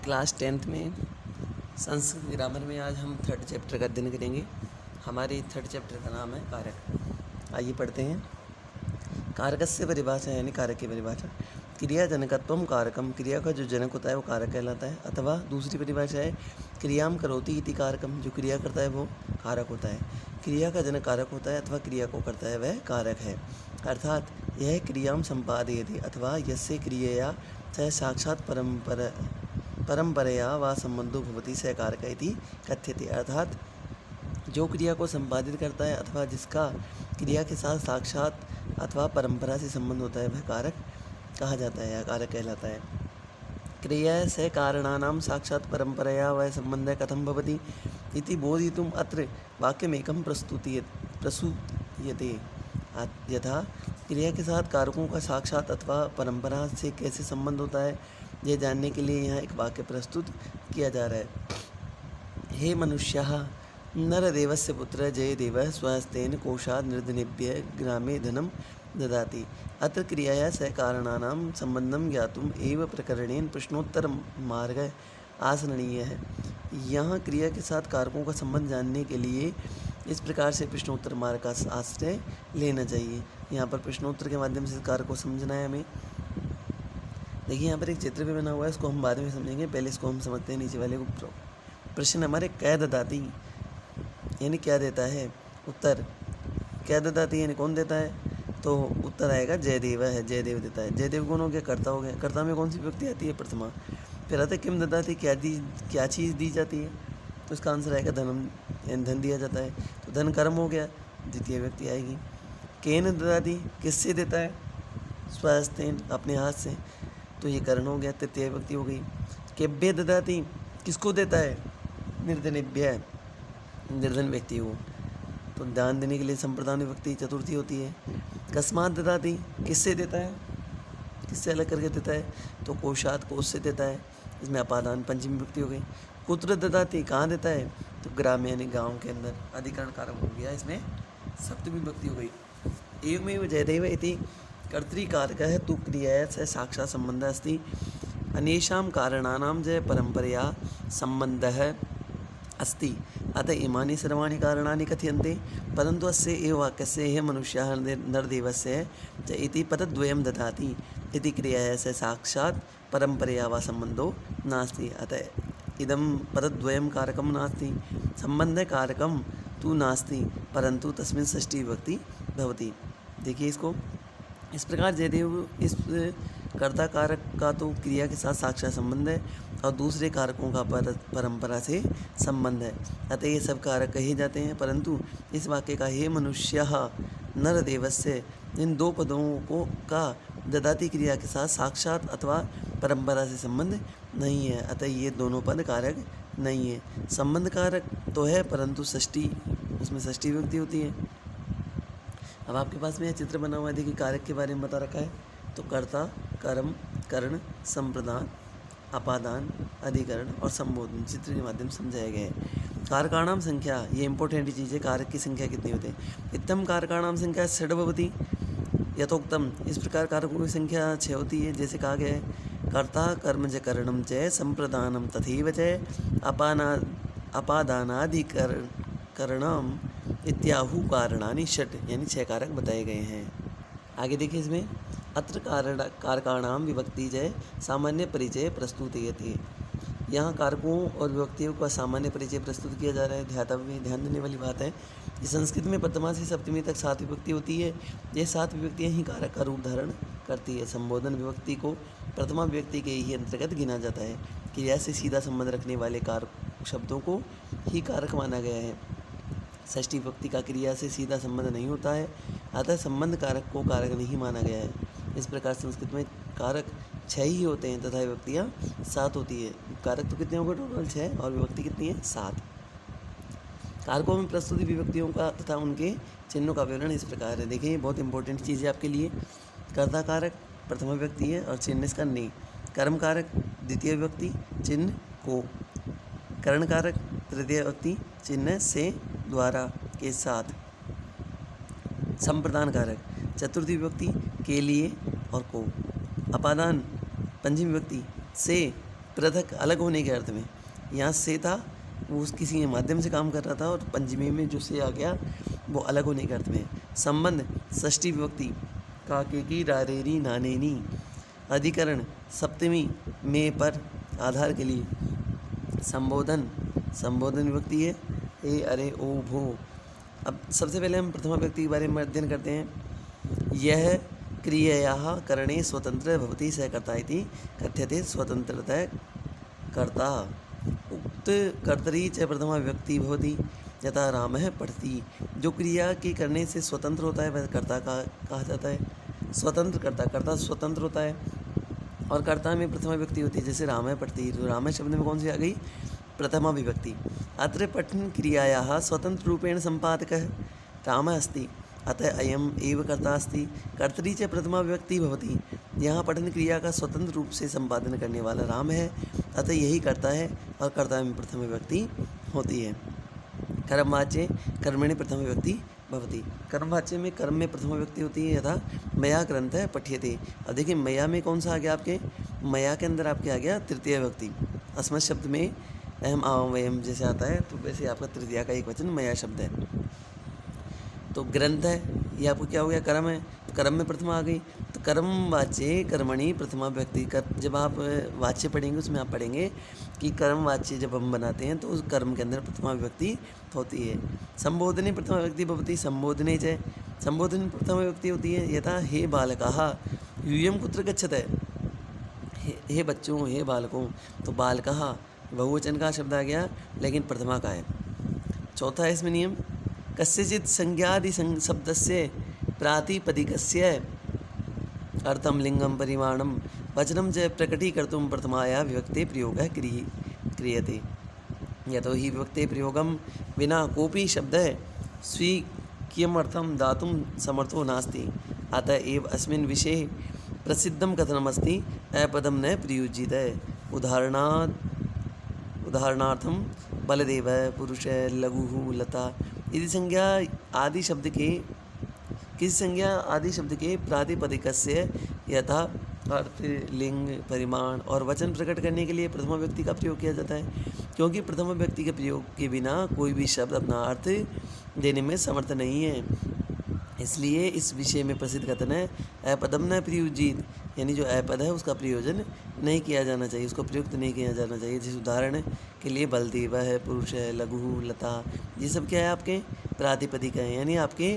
Class 10th में Sanskrit grammar में आज हम 3rd चैप्टर का अध्ययन करेंगे। हमारे 3rd चैप्टर का नाम है कारक। आइए पढ़ते हैं। कारकस्य परिभाषा यानी कारक की परिभाषा। क्रिया जनकत्वम कारकम, क्रिया का जो जनक होता है वो कारक कहलाता है। अथवा दूसरी परिभाषा है क्रियाम करोति इति कारकम, जो क्रिया करता है वो कारक होता है। क्रिया का जनक कारक होता है अथवा क्रिया को करता है वह कारक है। अर्थात यह क्रियाम संपादयति अथवा यस्य क्रियया स साक्षात् परंपरया व संबंधो भवति स कारक इति कथ्यते। अर्थात जो क्रिया को संपादित करता है अथवा जिसका क्रिया के साथ साक्षात अथवा परंपरा से संबंध होता है वह कारक कहा जाता है या कारक कहलाता है। क्रिया से कारणानां साक्षात् परंपरया वह संबंधः कथं भवति इति बोधितुम् अत्र वाक्यमेकं प्रस्तुयते। यथा क्रिया के साथ कारकों का साक्षात अथवा परंपरा से कैसे संबंध होता है यह जानने के लिए यहाँ एक वाक्य प्रस्तुत किया जा रहा है। हे मनुष्यः, नरदेवस्य पुत्रः जयदेवः स्वहस्तेन कोशात् निर्धनेभ्यः ग्रामे धनं ददाति। अत्र क्रियाया स कारणानां संबंधं ज्ञातुम् एव प्रकरणेन प्रश्नोत्तरमार्गः आसरणीयः है। यहाँ क्रिया के साथ कारकों का संबंध जानने के लिए इस प्रकार से प्रश्नोत्तर मार्ग का आश्रय लेना चाहिए। यहाँ पर प्रश्नोत्तर के माध्यम से कारक को समझना है हमें। देखिए यहाँ पर एक चित्र भी बना हुआ है, इसको हम बाद में समझेंगे, पहले इसको हम समझते हैं। नीचे वाले को प्रश्न हमारे कै ददाती यानी क्या देता है। उत्तर क्या ददाती यानी कौन देता है, तो उत्तर आएगा जयदेव है, जयदेव देता है। जयदेव कौन हो गया, कर्ता हो गया। कर्ता में कौन सी व्यक्ति आती है, प्रथमा। फिर आता है किम ददाती, क्या चीज़ दी जाती है, तो इसका आंसर आएगा धनम यानी धन दिया जाता है। तो धन कर्म हो गया, द्वितीय व्यक्ति आएगी। केन ददाती किससे देता है, स्वहस्तेन अपने हाथ से, तो ये कर्ण हो गया, तृतीय व्यक्ति हो गई। केभ्य ददाती किसको देता है, निर्धनेभ्य निर्धन व्यक्ति को, तो दान देने के लिए संप्रदान विभक्ति चतुर्थी होती है। कस्मात् ददाती किससे देता है, किससे अलग करके देता है, तो कोशात कोश से देता है, इसमें अपादान पंचमी विभक्ति हो गई। कुत्र ददाती कहाँ देता है, तो ग्राम यानी गाँव के अंदर, अधिकरण कारक हो गया, इसमें सप्तमी विभक्ति हो गई। एवमेव जयदेव इति कर्तृकारकः तु क्रियाया स साक्षात् सम्बन्धः अस्ति। अन्येषां कारणानां च परम्परया सम्बन्धः अस्ति। अतः इमानि सर्वाणि कारणानि कथ्यन्ते, परन्तु अस्य एव वाक्यस्य हे मनुष्यः नरदेवस्य च इति पदद्वयं ददाति इति क्रियाया स साक्षात् परम्परया वा सम्बन्धो नास्ति। अतः इदं पदद्वयं कारकं नास्ति, सम्बन्धकारकं तु नास्ति, परन्तु तस्मिन् षष्ठी विभक्ति भवति। देखिए इसको इस प्रकार जयदेव इस कर्ता कारक का तो क्रिया के साथ साक्षात संबंध है और दूसरे कारकों का परंपरा से संबंध है। अतः ये सब कारक कहे जाते हैं, परंतु इस वाक्य का हे मनुष्यः नरदेवस्य इन दो पदों को का ददाती क्रिया के साथ साक्षात अथवा परंपरा से संबंध नहीं है। अतः ये दोनों पद कारक नहीं है। संबंध कारक तो है, परंतु षष्ठी, उसमें षष्ठी विभक्ति होती है। अब आपके पास में यह चित्र बना हुआ है, देखिए कारक के बारे में बता रखा है। तो कर्ता, कर्म, कर्ण, संप्रदान, अपादान, अधिकरण और संबोधन चित्र के माध्यम से समझाए गए हैं। कारकाणाम संख्या, ये इंपॉर्टेंट चीज़ है, कारक की संख्या कितनी होती है। इत्थम कारकाणाम संख्या 6 भवति यथोक्तम, इस प्रकार कारकों की संख्या 6 होती है, जैसे कहा गया है। कर्ता कर्मज करणम च संप्रदानम तथैव च अपादानाधिकरणम इत्याहु कारणानि षट्, यानी 6 कारक बताए गए हैं। आगे देखिए इसमें अत्र कारकाणाम विभक्ति जय सामान्य परिचय प्रस्तुतयति। यहाँ कारकों और विभक्तियों का सामान्य परिचय प्रस्तुत किया जा रहा है। ध्यान देने वाली बात है कि संस्कृत में प्रथमा से सप्तमी तक 7 विभक्ति होती है। ये 7 विभक्तियाँ ही कारक का रूप धारण करती है। संबोधन विभक्ति को प्रथमा विभक्ति के ही अंतर्गत गिना जाता है। क्रिया से सीधा संबंध रखने वाले कारक शब्दों को ही कारक माना गया है। षष्ठी विभक्ति का क्रिया से सीधा संबंध नहीं होता है, अतः संबंध कारक को कारक नहीं माना गया है। इस प्रकार संस्कृत में कारक 6 ही होते हैं तथा विभक्तियाँ 7 होती है। कारक तो कितने हो गए टोटल 6 और विभक्ति कितनी है 7। कारकों में प्रस्तुति विभक्तियों का तथा उनके चिन्हों का विवरण इस प्रकार है। देखिए बहुत इंपॉर्टेंट चीज़ है आपके लिए। कर्ता कारक प्रथमा विभक्ति है और चिन्ह इसका ने। कर्म कारक द्वितीय विभक्ति चिन्ह को। कर्ण कारक तृतीय विभक्ति चिन्ह से द्वारा के साथ। संप्रदान कारक चतुर्थी विभक्ति के लिए और को। अपादान पंचमी विभक्ति से पृथक अलग होने के अर्थ में। यहाँ से था वो उस किसी माध्यम से काम कर रहा था, और पंचमी में जो से आ गया वो अलग होने के अर्थ में। संबंध षष्ठी विभक्ति काकेकी रारेरी नानेनी। अधिकरण सप्तमी में पर आधार के लिए। संबोधन संबोधन विभक्ति है ए अरे ओ भो। अब सबसे पहले हम प्रथमा व्यक्ति के बारे में अध्ययन करते हैं। यह क्रियायाः करणे स्वतंत्र भवति स कर्ता इति कथ्यते। स्वतंत्रतः कर्ता। उक्त कर्तरी च प्रथमा व्यक्ति भवति यथा रामः पठति। जो क्रिया के करने से स्वतंत्र होता है वह कर्ता का कहा जाता है। स्वतंत्र कर्ता, कर्ता स्वतंत्र होता है और कर्ता में प्रथमा व्यक्ति होती है, जैसे रामः पठति। तो रामः शब्द में कौन सी आ गई? प्रथमा विभक्ति। अत्र पठन क्रियायाः स्वतंत्र रूपेण संपादकः रामः अस्ति, अतः अयम एव कर्ता अस्ति। कर्तरी च प्रथमा विभक्ति भवति। यहाँ पठन क्रिया का स्वतंत्र रूप से संपादन करने वाला राम है, अतः यही कर्ता है और कर्ता में प्रथम विभक्ति होती है। कर्मवाच्ये कर्मणि प्रथम विभक्ति भवति। कर्मवाच्य में कर्म में प्रथम विभक्ति होती है, यथा मया ग्रंथः पठ्यते। अब देखिए मया में कौन सा आ गया आपके? मया के अंदर आपके आ गया तृतीय विभक्ति। अस्मत् शब्द में अहम आवाम वयम जैसे आता है, तो वैसे आपका तृतीया का एक वचन मया शब्द है। तो ग्रंथ है, ये आपको क्या हो गया? कर्म है, तो कर्म में प्रथमा आ गई। तो कर्म वाच्य कर्मणि प्रथमा व्यक्ति। जब आप वाच्य पढ़ेंगे उसमें आप पढ़ेंगे कि कर्म वाच्य जब हम बनाते हैं तो उस कर्म के अंदर प्रथमा विभक्ति होती है। संबोधने प्रथमा विभक्ति भवति। संबोधने च संबोधन प्रथमा विभक्ति होती है, यथा हे बालकाः यूयं कुत्र गच्छतः। हे बच्चों, हे बालकों। तो बालकाः बहुवचन का शब्द आ गया लेकिन प्रथमा का है। चौथा है इसमें नियम, कस्यचित् संज्ञादि शब्दस्य प्रातिपदिकस्य अर्थम लिंगम परिमाणम वचनम च प्रकटीकर्तुं प्रथमाया विभक्ते प्रयोगः क्रियते। यतो हि विभक्ते प्रयोगं विना कोऽपि शब्दः स्वीक्रियमर्थं दातुं समर्थो नास्ति। अतः एव अस्मिन् विषये प्रसिद्धं कथनमस्ति अपदं न प्रयुज्यते। उदाहरणार्थं बलदेवः पुरुषः लघुः लता। यदि संज्ञा आदि शब्द के किसी संज्ञा आदि शब्द के प्रातिपदिकस्य यथा अर्थ लिंग परिमाण और वचन प्रकट करने के लिए प्रथमा व्यक्ति का प्रयोग किया जाता है, क्योंकि प्रथमा व्यक्ति के प्रयोग के बिना कोई भी शब्द अपना अर्थ देने में समर्थ नहीं है। इसलिए इस विषय में प्रसिद्ध कथन है अपदम न प्रयुज्येत, यानी जो अपद है उसका प्रयोजन नहीं किया जाना चाहिए, उसको प्रयुक्त नहीं किया जाना चाहिए। जिस उदाहरण के लिए बलदेव है, पुरुष है, लघु, लता, ये सब क्या है? आपके प्रातिपदिक हैं, यानी आपके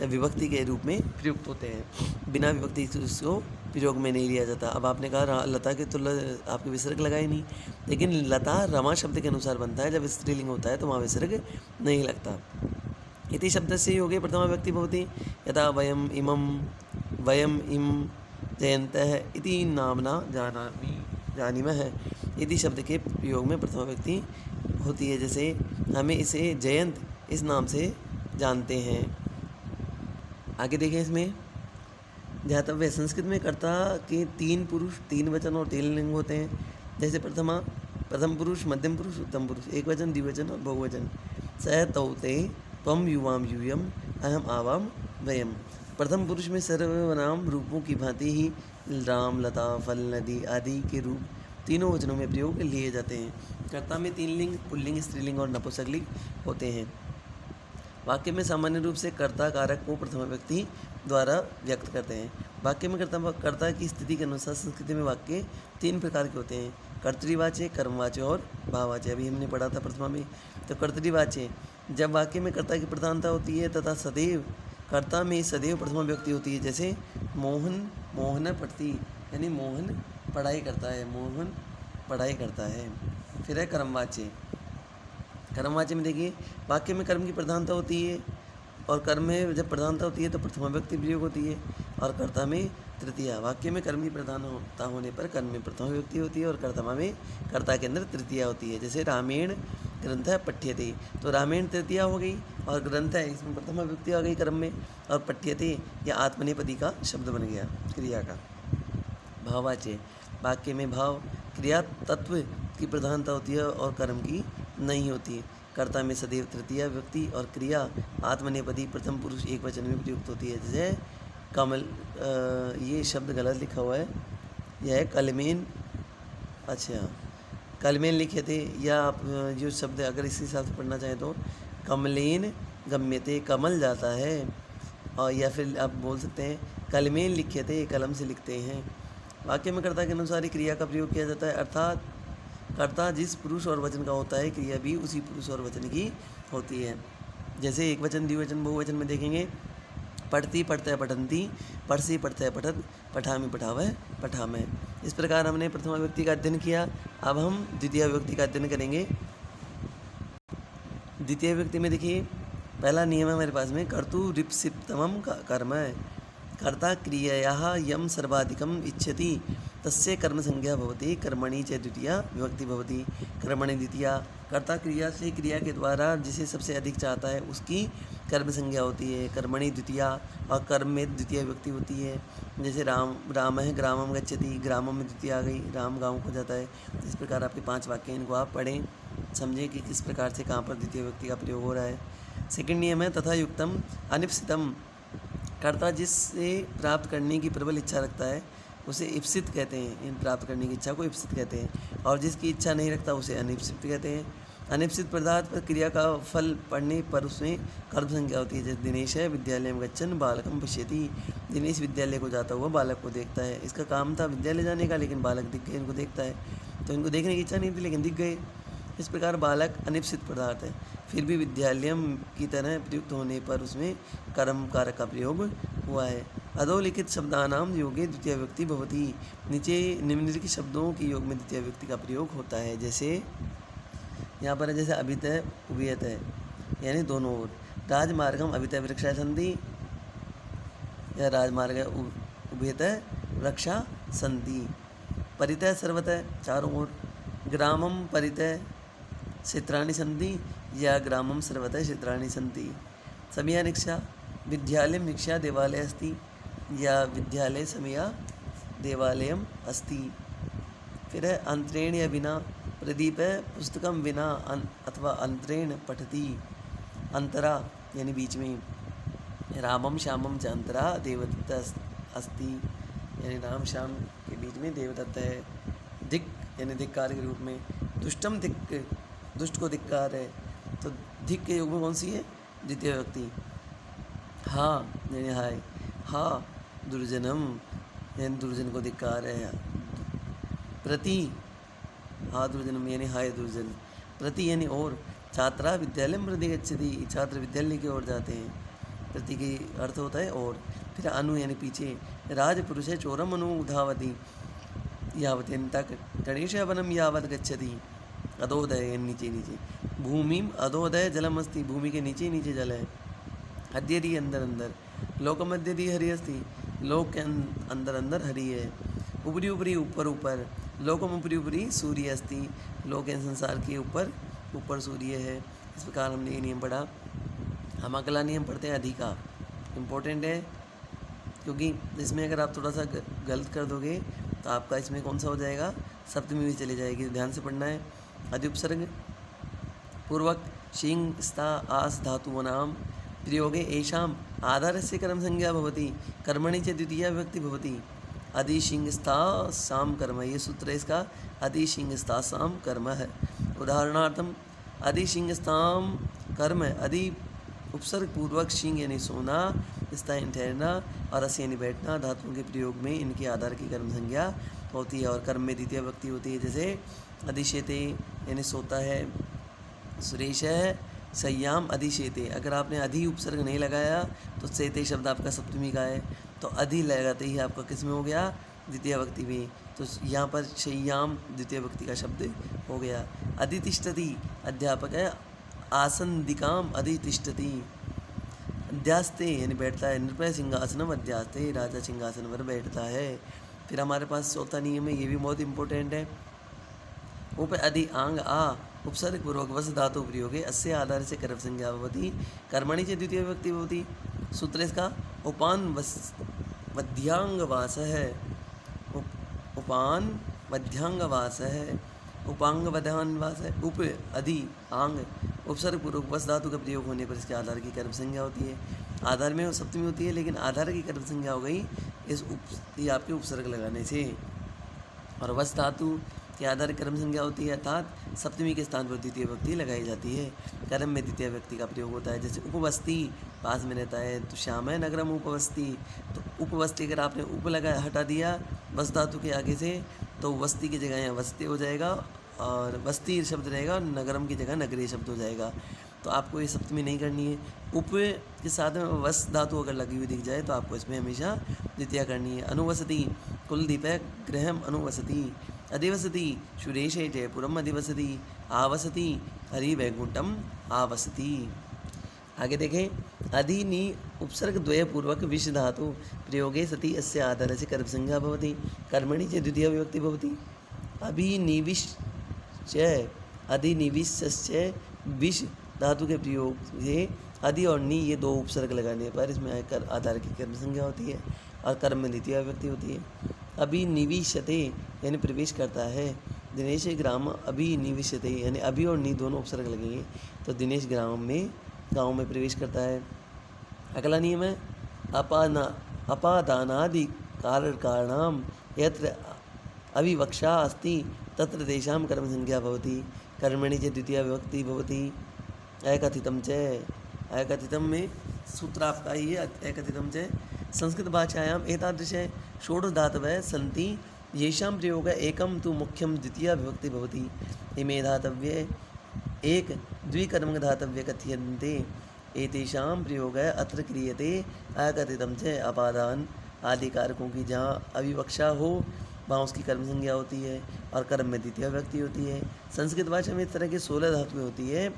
विभक्ति के रूप में प्रयुक्त होते हैं। बिना विभक्ति उसको प्रयोग में नहीं लिया जाता। अब आपने कहा लता के तो आपके विसर्ग लगाए नहीं, लेकिन लता रमा शब्द के अनुसार बनता है। जब स्त्रीलिंग होता है तो वहाँ विसर्ग नहीं लगता। इति शब्दस्य योगे प्रथमा व्यक्ति भवति, यथा वयम इम जयन्तः इति नामना जानीमः। इति शब्द के प्रयोग में प्रथमा व्यक्ति होती है, जैसे हमें इसे जयंत इस नाम से जानते हैं। आगे देखें, इसमें ध्यातव्य संस्कृत में कर्ता के 3 पुरुष 3 वचन और 3 लिंग होते हैं। जैसे प्रथम पुरुष, मध्यम पुरुष, उत्तम पुरुष, एक वचन, द्विवचन और बहुवचन। स तौ ते त्वं युवाम यूयम अहम आवाम वयम। प्रथम पुरुष में सर्वनाम रूपों की भांति ही राम, लता, फल, नदी आदि के रूप तीनों वचनों में प्रयोग लिए जाते हैं। कर्ता में 3 लिंग पुल्लिंग, स्त्रीलिंग और नपुंसकलिंग होते हैं। वाक्य में सामान्य रूप से कर्ता कारक को प्रथमा व्यक्ति द्वारा व्यक्त करते हैं। वाक्य में कर्ता की स्थिति के अनुसार संस्कृति में वाक्य 3 प्रकार के होते हैं, कर्तृवाच्य, कर्मवाच्य और भाववाच्य। अभी हमने पढ़ा था प्रथमा में। तो कर्तृवाच्य जब वाक्य में कर्ता की प्रधानता होती है तथा सदैव कर्ता में सदैव प्रथमा व्यक्ति होती है, जैसे मोहन पढ़ती, यानी मोहन पढ़ाई करता है, मोहन पढ़ाई करता है। फिर है कर्मवाच्य। कर्मवाच्य में देखिए वाक्य में कर्म की प्रधानता होती है और कर्म में जब प्रधानता होती है तो प्रथमा व्यक्ति प्रयोग होती है और कर्ता में तृतीया। वाक्य में कर्म की प्रधानता होने पर कर्म में प्रथमा व्यक्ति होती है और कर्ता में कर्ता के अंदर तृतीया होती है। जैसे रामेण ग्रंथ पठ्यते, तो रामेण तृतीया हो गई और ग्रंथ है इसमें प्रथमा व्यक्ति आ गई कर्म में, और पठ्यते या आत्मनेपदी का शब्द बन गया क्रिया का। भाववाच्य वाक्य में भाव क्रिया तत्व की प्रधानता होती है और कर्म की नहीं होती। कर्ता में सदैव तृतीया व्यक्ति और क्रिया आत्मनेपदी प्रथम पुरुष एक वचन में प्रयुक्त होती है। जैसे कमल, ये शब्द गलत लिखा हुआ है, यह है कलमेन, अच्छा कलमेन लिख्यते, या आप जो शब्द अगर इसी हिसाब से पढ़ना चाहें तो कमलेन गम्यते, कमल जाता है। और या फिर आप बोल सकते हैं कलमेन लिख्यते, कलम से लिखते हैं। वाक्य में कर्ता के अनुसार ही क्रिया का प्रयोग किया जाता है, अर्थात कर्ता जिस पुरुष और वचन का होता है, क्रिया भी उसी पुरुष और वचन की होती है। जैसे एक वचन, द्विवचन, बहुवचन में देखेंगे पढ़ती पढ़ते पठंती, पढ़सी पढ़ते पठत, पठामी पठावह पठामह। इस प्रकार हमने प्रथमा व्यक्ति का अध्ययन किया। अब हम द्वितीय व्यक्ति का अध्ययन करेंगे। द्वितीय व्यक्ति में देखिए पहला नियम है हमारे पास में, कर्तु रिप्सिप्तमं कर्म। कर्ता क्रियया यम सर्वाधिकम इच्छति तस्य कर्म संज्ञा भवति, कर्मणि च द्वितीया विभक्ति भवति। कर्मणि द्वितीया, कर्ता क्रिया से क्रिया के द्वारा जिसे सबसे अधिक चाहता है उसकी कर्म संज्ञा होती है, कर्मणि द्वितीया। और कर्म में द्वितीय विभक्ति होती है। जैसे राम है ग्रामम गच्छति, ग्रामम में द्वितीय आ गई, राम गाँव को जाता है। इस प्रकार आपके 5 वाक्य, इनको आप पढ़ें, समझें कि किस प्रकार से कहाँ पर द्वितीय व्यक्ति का प्रयोग हो रहा है। सेकंड नियम है तथा युक्तम अनिप्सितम। कर्ता जिससे प्राप्त करने की प्रबल इच्छा रखता है उसे इप्सित कहते हैं, इन प्राप्त करने की इच्छा को इप्सित कहते हैं। और जिसकी इच्छा नहीं रखता उसे अनिप्सित कहते हैं। अनिप्सित पदार्थ पर क्रिया का फल पढ़ने पर उसमें कर्म संज्ञा होती है। जैसे दिनेश है विद्यालय में गच्छन बालकम पश्यति, दिनेश विद्यालय को जाता हुआ बालक को देखता है। इसका काम था विद्यालय जाने का, लेकिन बालक दिख गए, इनको देखता है, तो इनको देखने की इच्छा नहीं थी लेकिन दिख गए। इस प्रकार बालक अनिप्सित पदार्थ है, फिर भी विद्यालयम की तरह प्रयुक्त होने पर उसमें कर्म कारक का प्रयोग हुआ है। अधोलिखित शब्दानाम योगे द्वितीय व्यक्ति भवति। नीचे निम्नलिखित शब्दों के योग में द्वितीय व्यक्ति का प्रयोग होता है। जैसे यहाँ पर है, जैसे अभितय उभयतय, यानी दोनों ओर। राजमार्गम अभितय वृक्षा संधि, या राजमार्ग उभयतय वृक्षा संधि। परितय सर्वतः, चारों ओर। ग्रामम परितय क्षेत्राणि संधि, या ग्रामम सर्वतः क्षेत्राणि संधि। समया निक्षा, विद्यालय निक्षा देवालय अस्ति, या विद्यालय समया देवालयम अस्ति। फिर है अंतरेण या बिना, प्रदीप है पुस्तकम बिना अथवा अंतरेण पठति, अंतरा यानी बीच में। रामम श्यामम च अंतरा देवदत्त अस्ति, यानी राम श्याम के बीच में देवदत्त है। धिक यानी धिक्कार के रूप में। दुष्टम धिक, दुष्ट को धिक्कार है, तो धिक के योग में कौन सी है? द्वितीय व्यक्ति। हाँ यानी हाय, हाँ दुर्जनम यानी दुर्जन को धिक्कार है। प्रति, हाँ दुर्जनम यानी हाय दुर्जन। प्रति यानी और। छात्रा विद्यालय में प्रति गच्छति, छात्र विद्यालय की ओर जाते हैं। प्रति की अर्थ होता है और। फिर अनु यानी पीछे। राजपुरुष है चोरम अनु धावति, यावत्यंतक गणेश वनम यावत गच्छति। अधोदय नीचे नीचे। भूमिम अधोदय जलम अस्ति, भूमि के नीचे नीचे जल है। अद्यति अंदर अंदर। लोकमद्यति हरि अस्ति, लोक के अंदर अंदर हरि है। ऊपरी ऊपरी ऊपर ऊपर। लोकम ऊपरी ऊपरी सूर्य अस्ति, लोक संसार के ऊपर ऊपर सूर्य है। इस प्रकार हमने ये नियम पढ़ा। हम अगला नियम पढ़ते हैं अधिका। इम्पोर्टेंट है क्योंकि इसमें अगर आप थोड़ा सा गलत कर दोगे तो आपका इसमें कौन सा हो जाएगा? सप्तमी भी चली जाएगी। ध्यान से पढ़ना है। अधिउपसर्ग पूर्वक शिंग स्था आस धातूनां प्रयोगे येषाम् आधारस्य कर्म संज्ञा भवति, कर्मणि च द्वितीया विभक्ति भवति। अधि शिंग स्था साम कर्म, ये सूत्र है इसका। अधि शिंग स्था साम कर्म है। उदाहरणार्थम अधि शिंग स्थाम कर्म, अधि उपसर्ग पूर्वक शिंग यानी सोना, स्था यानी ठहरना, और अस यानी बैठना धातुओं के प्रयोग में इनके आधार की कर्म संज्ञा होती है। और कर्म में द्वितीय विभक्ति होती है। जैसे अधिशेते यानी सोता है, सुरेश है सय्याम अधिशेते। अगर आपने अधि उपसर्ग नहीं लगाया तो सेते शब्द आपका सप्तमी का है, तो अधि लगाते ही आपका किस में हो गया? द्वितीय विभक्ति में। तो यहाँ पर शय्याम द्वितीय विभक्ति का शब्द हो गया। अधितिष्ठति अध्यापक है, आसंदिकाम अधितिष्ठति। अध्यास्ते यानी बैठता है। नृपय सिंहासनम अध्यास्ते, राजा सिंहासन पर बैठता है। फिर हमारे पास चौथा नियम है, ये भी बहुत इंपॉर्टेंट है। उप अधि आंग आ उपसर्ग पूर्वक वस धातु प्रयोग है, अस्य आधार से कर्म संज्ञा भवति, कर्मणि च द्वितीय विभक्ति भवति। सूत्र इसका उपान मध्यांग वास है, उपान मध्यांग वास है, उपांग वधान वास है। उप अधि आंग उपसर्ग पूर्वक वस धातु का प्रयोग होने पर इसके आधार की कर्म संज्ञा होती है। आधार में सप्तमी होती है लेकिन आधार की कर्म संज्ञा हो गई ये आपके उपसर्ग लगाने से। और वस धातु के आधार कर्म संज्ञा होती है, अर्थात सप्तमी के स्थान पर द्वितीय विभक्ति लगाई जाती है। कर्म में द्वितीय व्यक्ति का प्रयोग होता है। जैसे उपवस्ती, पास में रहता है, तो श्याम है नगरम उपवस्ती। तो उपवस्ती अगर आपने उप लगा हटा दिया वस धातु के आगे से, तो वस्ती की जगह यहाँ वस्ती हो जाएगा और वस्ती शब्द रहेगा और नगरम की जगह नगरीय शब्द हो जाएगा। तो आपको ये सप्तमी नहीं करनी है। उप के साथ में वस धातु अगर लगी हुई दिख जाए तो आपको इसमें हमेशा द्वितीय करनी है। अनुवसति, कुलदीप है गृहम अनुवसति। अधिवसति, सुरेशे जयपुरम अधिवसति। आवसति, हरि वैकुंठम आवसति। आगे देखें, अधि नि उपसर्ग द्वय पूर्वक विष धातु प्रयोगे सति अस्य आधारस्य कर्म संज्ञा भवति। कर्मणि च द्वितीय विभक्ति भवति। अभिनिविश्य, अधिनिविश्य विष धातु के प्रयोग से अधि और नि ये दो उपसर्ग लगाने पर इसमें आकर आधार की कर्म संज्ञा होती है और कर्म में द्वितीय विभक्ति होती है। अभिनिविशते यानी प्रवेश करता है। दिनेश ग्राम अभिनिविशते यानी अभि और नि दोनों उपसर्ग लगेंगे तो दिनेश गाँव में प्रवेश करता है। अगला नियम है अपादानादि कारणाम यत्र अविवक्षा अस्ति तत्र तेषां कर्म संज्ञा भवति। कर्मणि च द्वितीय विभक्ति भवति। एकथितं च, एकथितं में सूत्र आपका ये एकथितं च। संस्कृत भाषायाम् एतादृशे षोडशधातवः सन्ति येषां प्रयोगः एकं तु मुख्यं द्वितीया विभक्ति भवति। इमे धातव्ये एक द्विकर्मकधातव्ये कथ्यन्ते। एतेषां प्रयोगः अत्र क्रियते अकथितं च। अपादान आदि कारकों की जहाँ अविवक्षा हो वहाँ उसकी कर्म संज्ञा होती है और कर्म में द्वितीय विभक्ति होती है। संस्कृत भाषा में इस तरह की 16 धातुएँ होती है।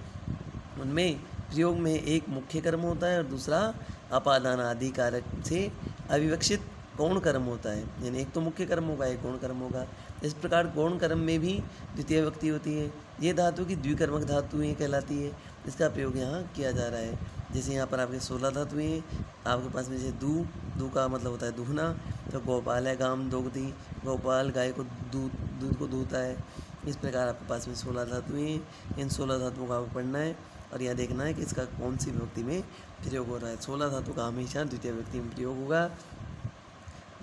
उनमें प्रयोग में एक मुख्य कर्म होता है और दूसरा अपादान आदि कारक से अविवक्षित गौण कर्म होता है। यानी एक तो मुख्य कर्म होगा, एक गौण कर्म होगा। इस प्रकार गौण कर्म में भी द्वितीय विभक्ति होती है। ये धातु की द्विकर्मक धातुएँ कहलाती है। इसका प्रयोग यहाँ किया जा रहा है। जैसे यहाँ पर आपके 16 धातुएँ हैं आपके पास में। जैसे दू का मतलब होता है दूहना, तो गोपाल है गाम दोगती, गोपाल गाय को दूध को दूहता है। इस प्रकार आपके पास में 16 धातुएँ हैं। इन 16 धातुओं का आपको पढ़ना है और यह देखना है कि इसका कौन सी विभक्ति में प्रयोग हो रहा है। 16 धातु का हमेशा द्वितीय विभक्ति में प्रयोग होगा।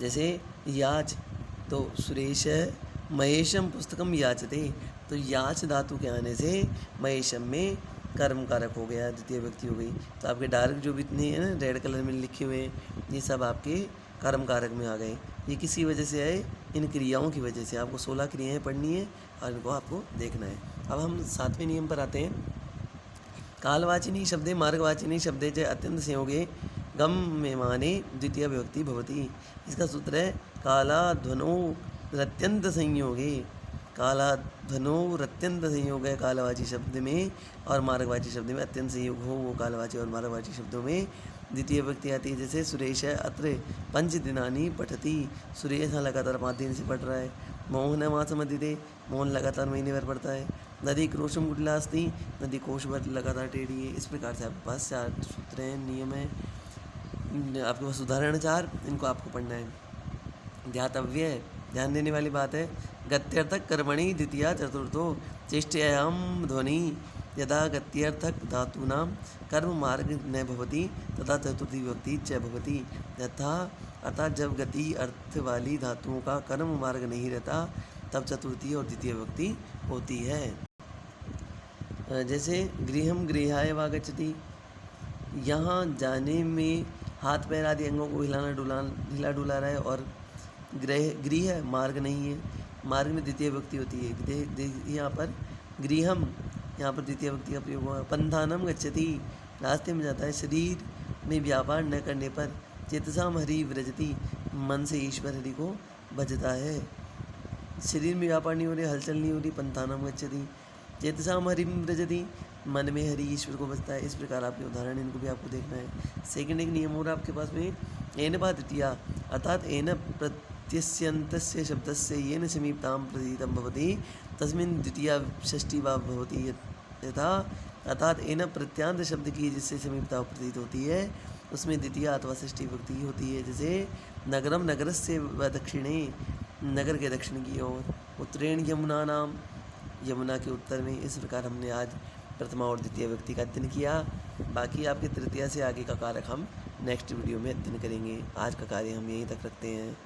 जैसे याच, तो सुरेश महेशम पुस्तकम याचते, तो याच धातु के आने से महेशम में कर्म कारक हो गया, द्वितीय विभक्ति हो गई। तो आपके डार्क जो भी इतने हैं ना रेड कलर में लिखे हुए हैं ये सब आपके कर्म कारक में आ गए। ये किसी वजह से आए, इन क्रियाओं की वजह से। आपको 16 क्रियाएँ पढ़नी है और इनको आपको देखना है। अब हम 7वें नियम पर आते हैं। कालवाचिनी शब्दे मार्गवाचिनी शब्दे च अत्यंत संयोगे गम में माने द्वितीय विभक्ति भवति। इसका सूत्र है कालाध्वनो रत्यंत संयोगे। कालाध्वनो रत्यंत संयोग है कालवाची शब्द में और मार्गवाची शब्द में अत्यंत संयोग हो वो कालवाची और मार्गवाची शब्दों में द्वितीय विभक्ति आती है। जैसे सुरेश है अत्र 5 दिनानि पठति। सुरेश लगातार 5 दिन से पढ़ रहा है। मोहन है मास मदिते, मोहन लगातार महीने भर पढ़ता है। नदी क्रोशम कुटिला अस्ति, नदी कोश भर लगातार टेढ़ी है। इस प्रकार से आपके पास 4 सूत्र हैं, नियम है। आपके पास उदाहरण 4, इनको आपको पढ़ना है। ध्यातव्य है, ध्यान देने वाली बात है। गत्यर्थक कर्मणि द्वितीया चतुर्थो चेष्टयाम ध्वनि यदा गत्यर्थक धातूनां कर्म मार्ग न भवति तथा चतुर्थी विभक्ति च भवति। यथा अर्थात जब गति अर्थ वाली धातुओं का कर्म मार्ग नहीं रहता तब चतुर्थी और द्वितीय विभक्ति होती है। जैसे गृहम गृहाय वागच्छति, यहाँ जाने में हाथ पैर आदि अंगों को हिला डुला रहा है और गृह मार्ग नहीं है, मार्ग में द्वितीय विभक्ति होती है। यहाँ पर गृहम, यहाँ पर द्वितीय विभक्ति का प्रयोग हुआ। पंथानम गच्छति, रास्ते में जाता है। शरीर में व्यापार न करने पर चेतसाम हरि व्रजति, मन से ईश्वर हरि को भजता है। शरीर में व्यापार नहीं हो रही, हलचल नहीं हो रही, पंथानम गच्छति। चेतसाम हरि व्रजति, मन में हरि ईश्वर को भजता है। इस प्रकार आपके उदाहरण, इनको भी आपको देखना है। सेकंड एक नियम हो रहा है आपके पास में, एन बा द्वितीया, अर्थात एन प्रत्यस्यन्तस्य शब्दस्य येन समीपतां प्रतीतं भवति तस्मिन् द्वितीया षष्ठी वा भवति। यथा अर्थात एन प्रत्यांत शब्द की जिससे समीपता प्रतीत होती है उसमें द्वितीय अथवा षष्ठी विभक्ति होती है। जैसे नगरम नगरस्य व दक्षिणे, नगर के दक्षिण की ओर। उत्तरेण यमुना नाम, यमुना के उत्तर में। इस प्रकार हमने आज प्रथमा और द्वितीय विभक्ति का अध्ययन किया। बाकी आपके तृतीया से आगे का कारक हम नेक्स्ट वीडियो में अध्ययन करेंगे। आज का कार्य हम यहीं तक रखते हैं।